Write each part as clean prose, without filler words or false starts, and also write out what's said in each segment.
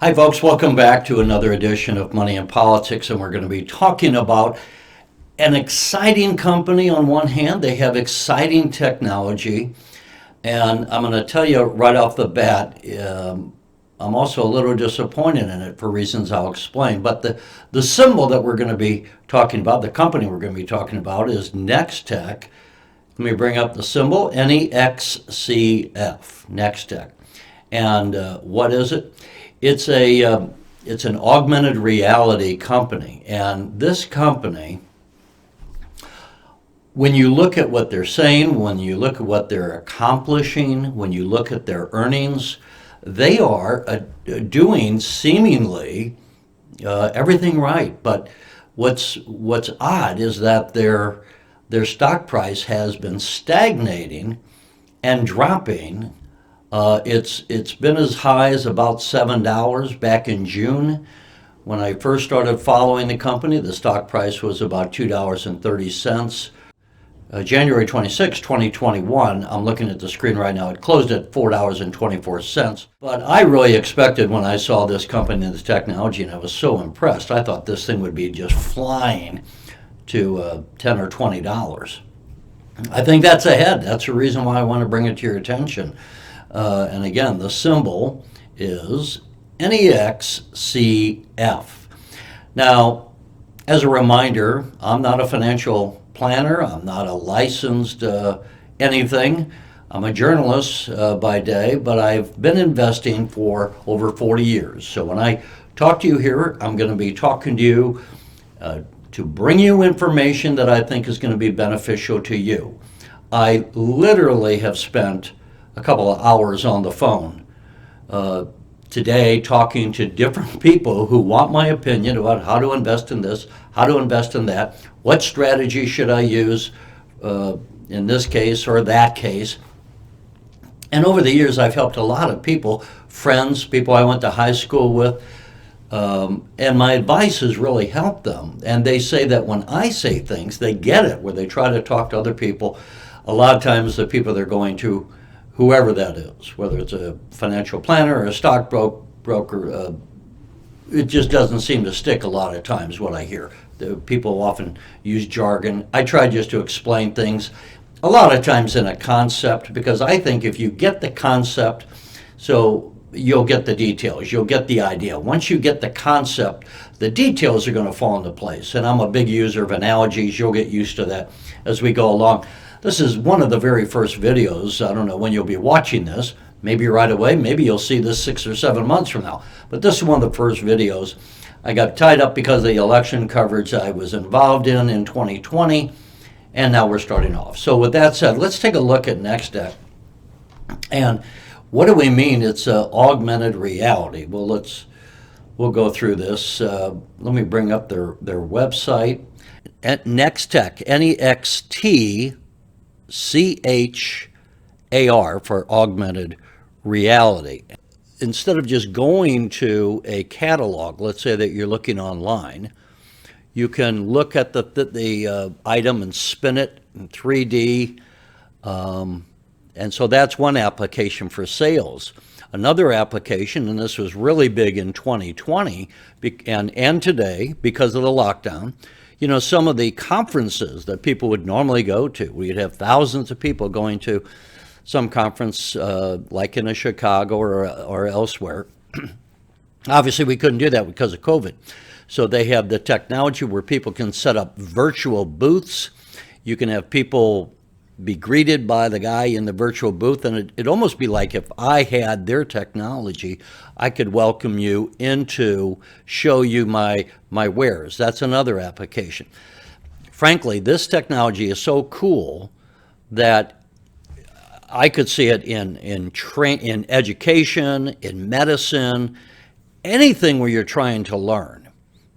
Hi folks, welcome back to another edition of Money and Politics, and we're going to be talking about an exciting company on one hand. They have exciting technology, and I'm going to tell you right off the bat, I'm also a little disappointed in it for reasons I'll explain. But the symbol that we're going to be talking about, the company we're going to be talking about is Nextech. Let me bring up the symbol, NEXCF, Nextech. And what is it? It's an augmented reality company, and this company, when you look at what they're saying, when you look at what they're accomplishing, when you look at their earnings, they are doing seemingly everything right. But what's odd is that their stock price has been stagnating and dropping. It's been as high as about $7 back in June. When I first started following the company, the stock price was about $2.30. January 26, 2021, I'm looking at the screen right now, it closed at $4.24. But I really expected when I saw this company and this technology, and I was so impressed, I thought this thing would be just flying to $10 or $20. I think that's ahead. That's the reason why I want to bring it to your attention. And again, the symbol is NEXCF. Now, as a reminder, I'm not a financial planner. I'm not a licensed anything. I'm a journalist by day, but I've been investing for over 40 years. So when I talk to you here, I'm going to be talking to you to bring you information that I think is going to be beneficial to you. I literally have spent a couple of hours on the phone today talking to different people who want my opinion about how to invest in this, how to invest in that, what strategy should I use in this case or that case. And over the years, I've helped a lot of people, friends, people I went to high school with, and my advice has really helped them. And they say that when I say things, they get it, where they try to talk to other people. A lot of times the people they're going to, whoever that is, whether it's a financial planner or a stock broker, it just doesn't seem to stick a lot of times, what I hear. The people often use jargon. I try just to explain things, a lot of times in a concept, because I think if you get the concept, so you'll get the details, you'll get the idea. Once you get the concept, the details are going to fall into place. And I'm a big user of analogies. You'll get used to that as we go along. This is one of the very first videos. I don't know when you'll be watching this. Maybe right away. Maybe you'll see this 6 or 7 months from now. But this is one of the first videos. I got tied up because of the election coverage I was involved in 2020. And now we're starting off. So with that said, let's take a look at Nextech. And what do we mean it's augmented reality? Well, we'll go through this. Let me bring up their website. At Nextech, NEXTCHAR for augmented reality. Instead of just going to a catalog, let's say that you're looking online, you can look at the item and spin it in 3D. And so that's one application for sales. Another application, and this was really big in 2020 and today because of the lockdown, you know, some of the conferences that people would normally go to, we'd have thousands of people going to some conference like in Chicago or elsewhere. Obviously, we couldn't do that because of COVID. So they have the technology where people can set up virtual booths. You can have people be greeted by the guy in the virtual booth, and it'd almost be like if I had their technology, I could welcome you into, show you my wares. That's another application. Frankly, this technology is so cool that I could see it in education, in medicine, anything where you're trying to learn.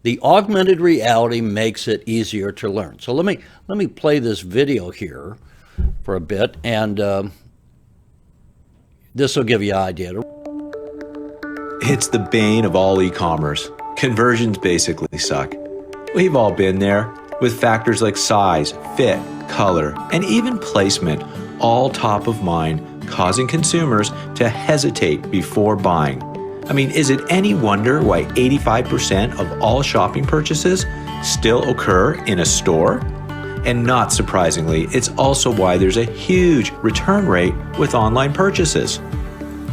The augmented reality makes it easier to learn. So let me play this video here for a bit, and this will give you an idea. It's the bane of all e-commerce. Conversions basically suck. We've all been there, with factors like size, fit, color, and even placement all top of mind, causing consumers to hesitate before buying. I mean, is it any wonder why 85% of all shopping purchases still occur in a store? And not surprisingly, it's also why there's a huge return rate with online purchases.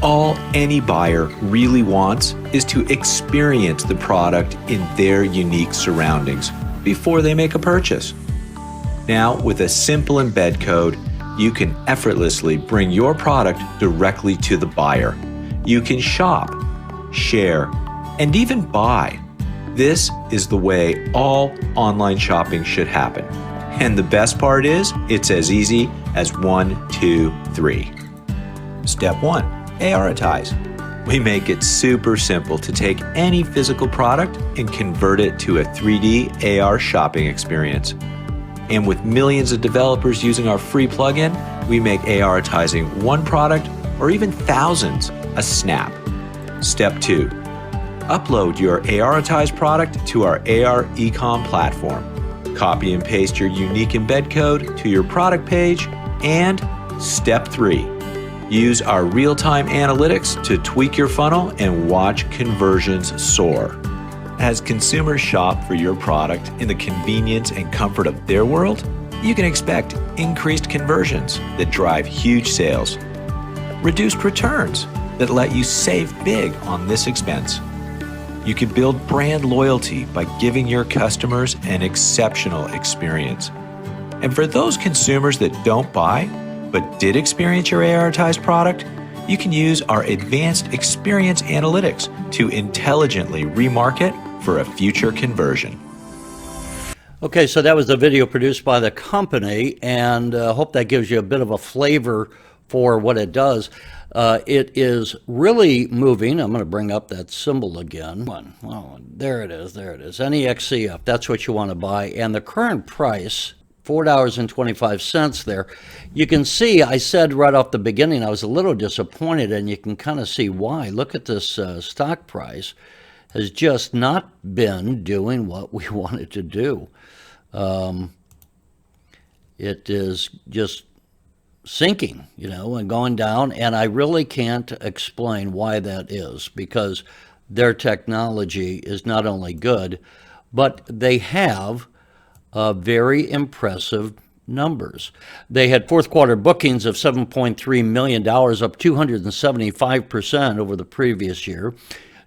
All any buyer really wants is to experience the product in their unique surroundings before they make a purchase. Now, with a simple embed code, you can effortlessly bring your product directly to the buyer. You can shop, share, and even buy. This is the way all online shopping should happen. And the best part is, it's as easy as 1, 2, 3. Step 1, ARitize. We make it super simple to take any physical product and convert it to a 3D AR shopping experience. And with millions of developers using our free plugin, we make ARitizing one product or even thousands a snap. Step 2, upload your ARitize product to our AR Ecom platform. Copy and paste your unique embed code to your product page. And step 3, use our real-time analytics to tweak your funnel and watch conversions soar. As consumers shop for your product in the convenience and comfort of their world, you can expect increased conversions that drive huge sales, reduced returns that let you save big on this expense. You can build brand loyalty by giving your customers an exceptional experience. And for those consumers that don't buy, but did experience your ARitized product, you can use our advanced experience analytics to intelligently remarket for a future conversion. Okay, so that was the video produced by the company, and hope that gives you a bit of a flavor for what it does. It is really moving. I'm going to bring up that symbol again. Oh, there it is, there it is. NEXCF, that's what you want to buy. And the current price, $4.25 there. You can see, I said right off the beginning, I was a little disappointed, and you can kind of see why. Look at this stock price. Has just not been doing what we wanted to do. It is just sinking, and going down, and I really can't explain why that is, because their technology is not only good, but they have very impressive numbers. They had fourth quarter bookings of $7.3 million, up 275% over the previous year.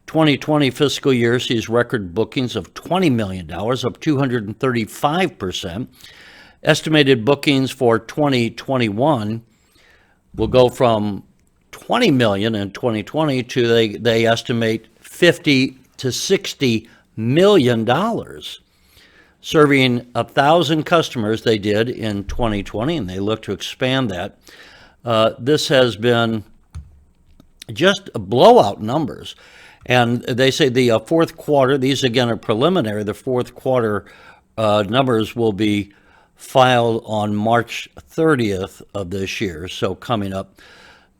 2020 fiscal year sees record bookings of $20 million, up 235%. Estimated bookings for 2021 will go from $20 million in 2020 to they estimate $50 to $60 million. Serving 1,000 customers they did in 2020, and they look to expand that. This has been just blowout numbers. And they say the fourth quarter, these again are preliminary, the fourth quarter numbers will be filed on March 30th of this year, so coming up.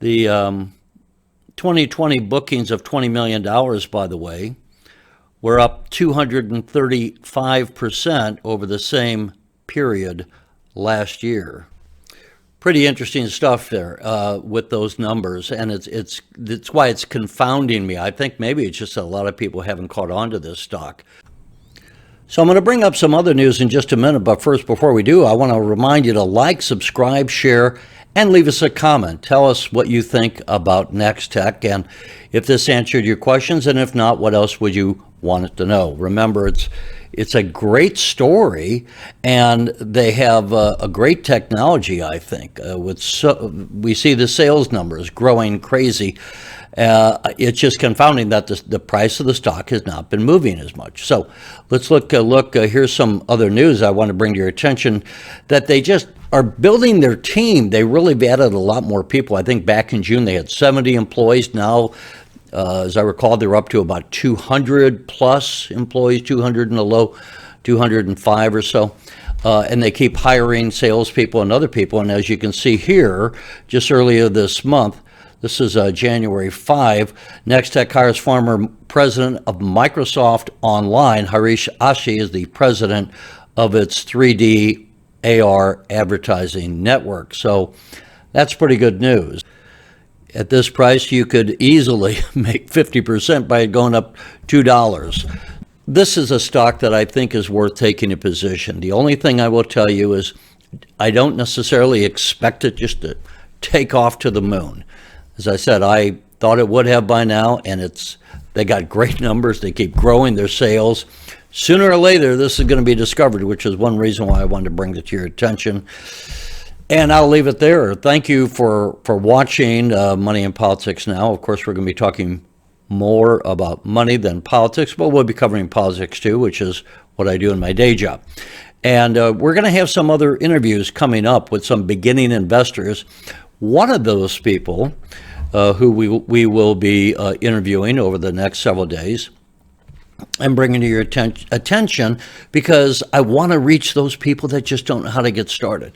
The 2020 bookings of $20 million, by the way, were up 235% over the same period last year. Pretty interesting stuff there with those numbers, and it's why it's confounding me. I think maybe it's just a lot of people haven't caught on to this stock. So I'm going to bring up some other news in just a minute, but first, before we do, I want to remind you to like, subscribe, share, and leave us a comment. Tell us what you think about Nextech, and if this answered your questions, and if not, what else would you want to know? Remember, it's a great story, and they have a great technology, I think. We see the sales numbers growing crazy. It's just confounding that the price of the stock has not been moving as much. So let's look. Here's some other news I want to bring to your attention, that they just are building their team. They really added a lot more people. I think back in June they had 70 employees. Now, as I recall, they're up to about 200 plus employees, 200 in the low, 205 or so. And they keep hiring salespeople and other people. And as you can see here, just earlier this month, this is January 5, Nextech hires former president of Microsoft Online. Harish Ashi is the president of its 3D AR advertising network. So that's pretty good news. At this price, you could easily make 50% by going up $2. This is a stock that I think is worth taking a position. The only thing I will tell you is I don't necessarily expect it just to take off to the moon. As I said, I thought it would have by now, and they got great numbers. They keep growing their sales. Sooner or later, this is going to be discovered, which is one reason why I wanted to bring it to your attention. And I'll leave it there. Thank you for watching Money and Politics Now. Of course, we're going to be talking more about money than politics, but we'll be covering politics too, which is what I do in my day job. And we're going to have some other interviews coming up with some beginning investors. One of those people who we will be interviewing over the next several days and bringing to your attention, because I want to reach those people that just don't know how to get started.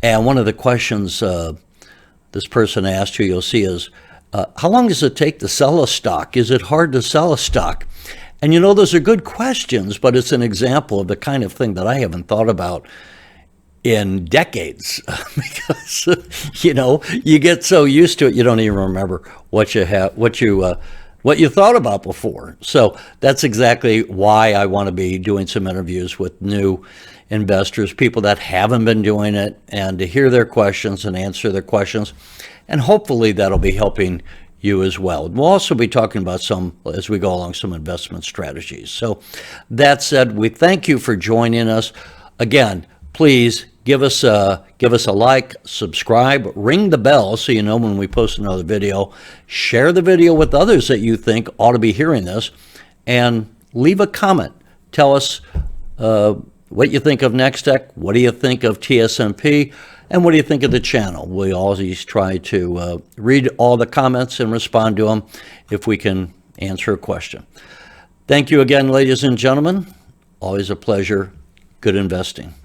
And one of the questions this person asked, who you'll see, is how long does it take to sell a stock? Is it hard to sell a stock? And those are good questions, but it's an example of the kind of thing that I haven't thought about in decades, because you get so used to it, you don't even remember what you thought about before. So that's exactly why I want to be doing some interviews with new investors, people that haven't been doing it, and to hear their questions and answer their questions. And hopefully that'll be helping you as well. We'll also be talking about as we go along, some investment strategies. So that said, we thank you for joining us. Again, please give us a like, subscribe, ring the bell so you know when we post another video. Share the video with others that you think ought to be hearing this, and leave a comment. Tell us what you think of Nextech, what do you think of TSMP, and what do you think of the channel. We always try to read all the comments and respond to them if we can answer a question. Thank you again, ladies and gentlemen. Always a pleasure. Good investing.